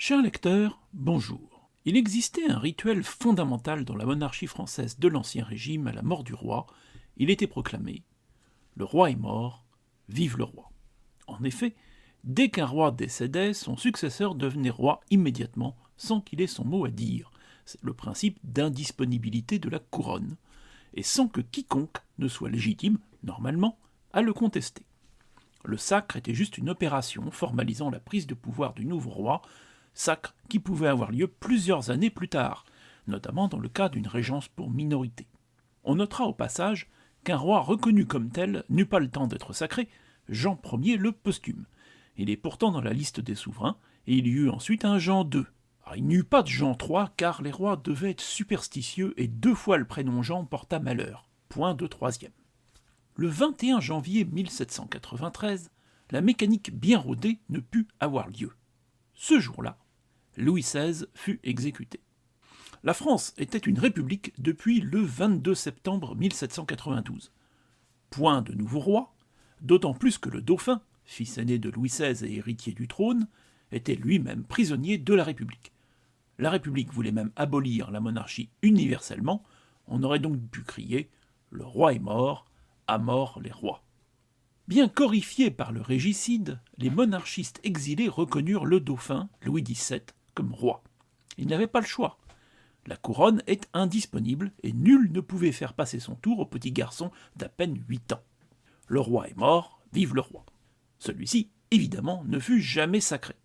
Chers lecteurs, bonjour. Il existait un rituel fondamental dans la monarchie française de l'Ancien Régime à la mort du roi. Il était proclamé « Le roi est mort, vive le roi ». En effet, dès qu'un roi décédait, son successeur devenait roi immédiatement, sans qu'il ait son mot à dire. C'est le principe d'indisponibilité de la couronne, et sans que quiconque ne soit légitime, normalement, à le contester. Le sacre était juste une opération formalisant la prise de pouvoir du nouveau roi, sacre qui pouvait avoir lieu plusieurs années plus tard, notamment dans le cas d'une régence pour minorité. On notera au passage qu'un roi reconnu comme tel n'eut pas le temps d'être sacré, Jean Ier le posthume. Il est pourtant dans la liste des souverains, et il y eut ensuite un Jean II. Alors, il n'y eut pas de Jean III, car les rois devaient être superstitieux et 2 fois le prénom Jean porta malheur. Point de troisième. Le 21 janvier 1793, la mécanique bien rodée ne put avoir lieu. Ce jour-là, Louis XVI fut exécuté. La France était une république depuis le 22 septembre 1792. Point de nouveau roi, d'autant plus que le dauphin, fils aîné de Louis XVI et héritier du trône, était lui-même prisonnier de la République. La République voulait même abolir la monarchie universellement, on aurait donc pu crier « Le roi est mort, à mort les rois ». Bien qu'horrifiés par le régicide, les monarchistes exilés reconnurent le dauphin, Louis XVII, comme roi. Ils n'avaient pas le choix. La couronne est indisponible et nul ne pouvait faire passer son tour au petit garçon d'à peine 8 ans. Le roi est mort, vive le roi. Celui-ci, évidemment, ne fut jamais sacré.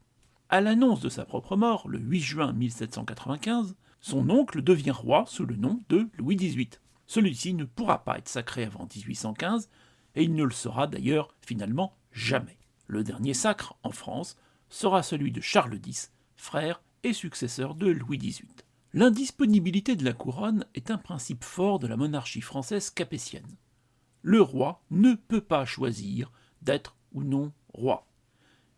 À l'annonce de sa propre mort, le 8 juin 1795, son oncle devient roi sous le nom de Louis XVIII. Celui-ci ne pourra pas être sacré avant 1815, et il ne le sera d'ailleurs finalement jamais. Le dernier sacre, en France, sera celui de Charles X, frère et successeur de Louis XVIII. L'indisponibilité de la couronne est un principe fort de la monarchie française capétienne. Le roi ne peut pas choisir d'être ou non roi.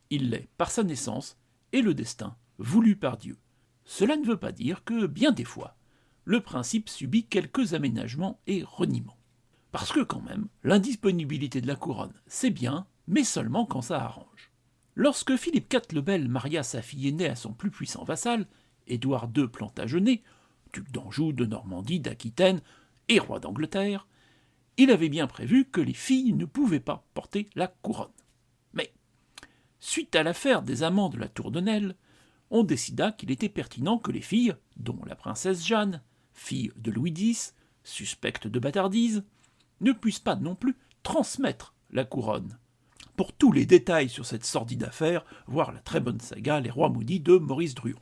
Il l'est par sa naissance et le destin voulu par Dieu. Cela ne veut pas dire que, bien des fois, le principe subit quelques aménagements et reniements. Parce que quand même, l'indisponibilité de la couronne, c'est bien, mais seulement quand ça arrange. Lorsque Philippe IV le Bel maria sa fille aînée à son plus puissant vassal, Édouard II Plantagenet, duc d'Anjou, de Normandie, d'Aquitaine et roi d'Angleterre, il avait bien prévu que les filles ne pouvaient pas porter la couronne. Mais, suite à l'affaire des amants de la Tour de Nesle, on décida qu'il était pertinent que les filles, dont la princesse Jeanne, fille de Louis X, suspecte de bâtardise, ne puissent pas non plus transmettre la couronne. Pour tous les détails sur cette sordide affaire, voir la très bonne saga Les Rois Maudits de Maurice Druon.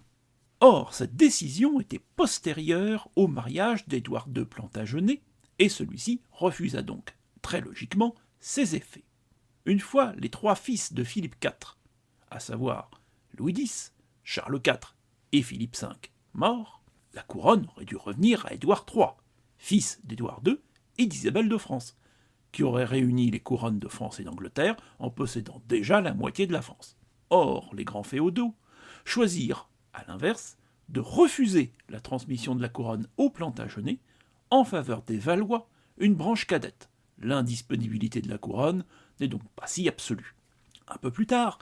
Or, cette décision était postérieure au mariage d'Édouard II Plantagenet, et celui-ci refusa donc, très logiquement, ses effets. Une fois les 3 fils de Philippe IV, à savoir Louis X, Charles IV et Philippe V, morts, la couronne aurait dû revenir à Édouard III, fils d'Édouard II et d'Isabelle de France, qui aurait réuni les couronnes de France et d'Angleterre en possédant déjà la moitié de la France. Or, les grands féodaux choisirent, à l'inverse, de refuser la transmission de la couronne aux Plantagenets en faveur des Valois, une branche cadette. L'indisponibilité de la couronne n'est donc pas si absolue. Un peu plus tard,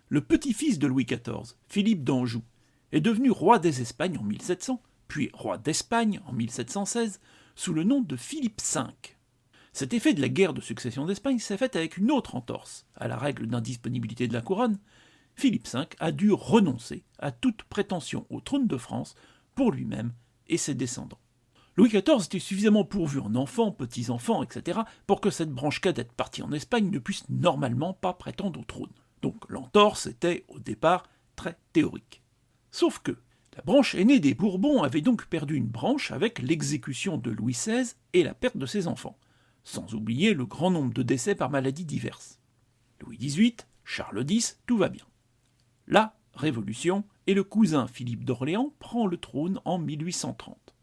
le petit-fils de Louis XIV, Philippe d'Anjou, est devenu roi des Espagnes en 1700, puis roi d'Espagne en 1716, sous le nom de Philippe V. Cet effet de la guerre de succession d'Espagne s'est fait avec une autre entorse à la règle d'indisponibilité de la couronne. Philippe V a dû renoncer à toute prétention au trône de France pour lui-même et ses descendants. Louis XIV était suffisamment pourvu en enfants, petits-enfants, etc., pour que cette branche cadette partie en Espagne ne puisse normalement pas prétendre au trône. Donc l'entorse était, au départ, très théorique. Sauf que la branche aînée des Bourbons avait donc perdu une branche avec l'exécution de Louis XVI et la perte de ses enfants, sans oublier le grand nombre de décès par maladies diverses. Louis XVIII, Charles X, tout va bien. La Révolution, et le cousin Philippe d'Orléans prend le trône en 1830.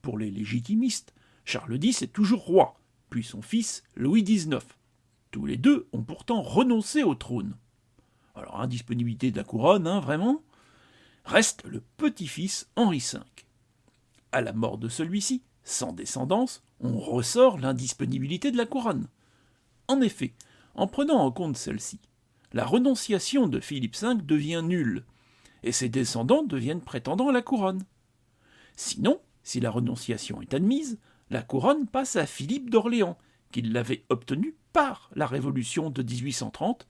Pour les légitimistes, Charles X est toujours roi, puis son fils Louis XIX. Tous les deux ont pourtant renoncé au trône. Alors, indisponibilité de la couronne, vraiment ? Reste le petit-fils Henri V. À la mort de celui-ci, sans descendance, on ressort l'indisponibilité de la couronne. En effet, en prenant en compte celle-ci, la renonciation de Philippe V devient nulle, et ses descendants deviennent prétendants à la couronne. Sinon, si la renonciation est admise, la couronne passe à Philippe d'Orléans, qui l'avait obtenue par la Révolution de 1830,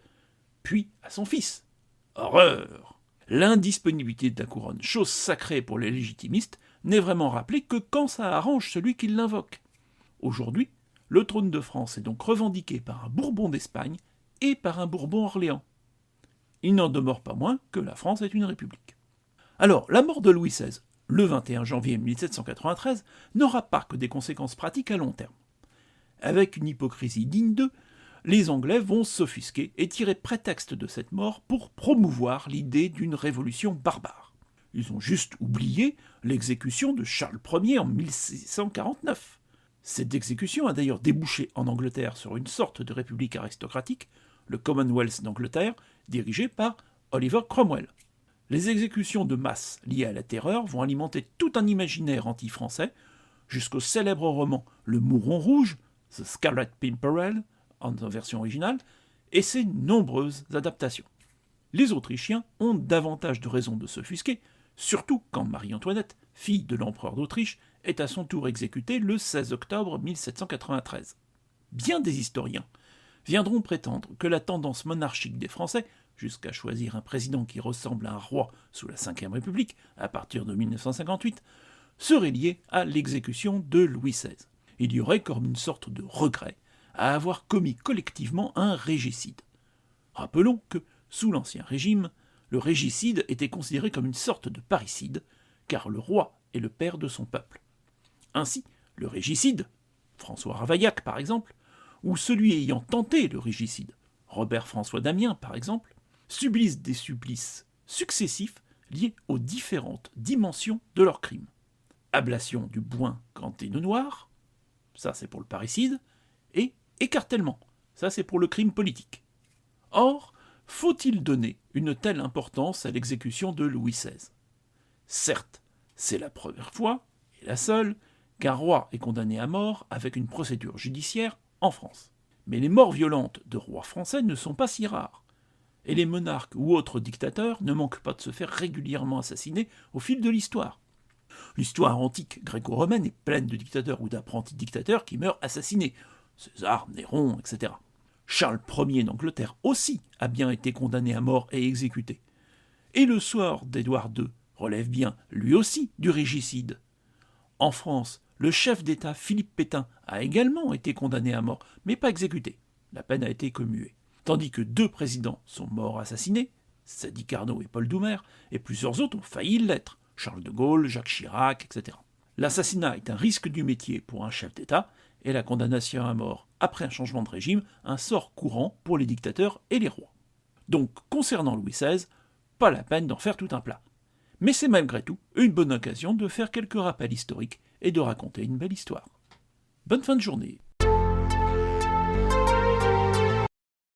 puis à son fils. Horreur! L'indisponibilité de la couronne, chose sacrée pour les légitimistes, n'est vraiment rappelée que quand ça arrange celui qui l'invoque. Aujourd'hui, le trône de France est donc revendiqué par un Bourbon d'Espagne et par un Bourbon Orléans. Il n'en demeure pas moins que la France est une république. Alors, la mort de Louis XVI, le 21 janvier 1793, n'aura pas que des conséquences pratiques à long terme. Avec une hypocrisie digne d'eux, les Anglais vont s'offusquer et tirer prétexte de cette mort pour promouvoir l'idée d'une révolution barbare. Ils ont juste oublié l'exécution de Charles Ier en 1649. Cette exécution a d'ailleurs débouché en Angleterre sur une sorte de république aristocratique, le Commonwealth d'Angleterre, dirigé par Oliver Cromwell. Les exécutions de masse liées à la terreur vont alimenter tout un imaginaire anti-français, jusqu'au célèbre roman Le Mouron Rouge, The Scarlet Pimpernel, en version originale, et ses nombreuses adaptations. Les Autrichiens ont davantage de raisons de s'offusquer, surtout quand Marie-Antoinette, fille de l'empereur d'Autriche, est à son tour exécutée le 16 octobre 1793. Bien des historiens viendront prétendre que la tendance monarchique des Français, jusqu'à choisir un président qui ressemble à un roi sous la Ve République à partir de 1958, serait liée à l'exécution de Louis XVI. Il y aurait comme une sorte de regret à avoir commis collectivement un régicide. Rappelons que, sous l'Ancien Régime, le régicide était considéré comme une sorte de parricide, car le roi est le père de son peuple. Ainsi, le régicide, François Ravaillac par exemple, ou celui ayant tenté le régicide, Robert-François Damien par exemple, subissent des supplices successifs liés aux différentes dimensions de leur crime. Ablation du boin ganté de noir, ça c'est pour le parricide, et écartèlement, ça c'est pour le crime politique. Or, faut-il donner une telle importance à l'exécution de Louis XVI ? Certes, c'est la première fois, et la seule, qu'un roi est condamné à mort avec une procédure judiciaire en France. Mais les morts violentes de rois français ne sont pas si rares, et les monarques ou autres dictateurs ne manquent pas de se faire régulièrement assassiner au fil de l'histoire. L'histoire antique gréco-romaine est pleine de dictateurs ou d'apprentis dictateurs qui meurent assassinés, César, Néron, etc. Charles Ier d'Angleterre aussi a bien été condamné à mort et exécuté. Et le sort d'Édouard II relève bien, lui aussi, du régicide. En France, le chef d'État Philippe Pétain a également été condamné à mort, mais pas exécuté. La peine a été commuée. Tandis que 2 présidents sont morts assassinés, Sadi Carnot et Paul Doumer, et plusieurs autres ont failli l'être, Charles de Gaulle, Jacques Chirac, etc. L'assassinat est un risque du métier pour un chef d'État, et la condamnation à mort après un changement de régime, un sort courant pour les dictateurs et les rois. Donc, concernant Louis XVI, pas la peine d'en faire tout un plat. Mais c'est malgré tout une bonne occasion de faire quelques rappels historiques et de raconter une belle histoire. Bonne fin de journée.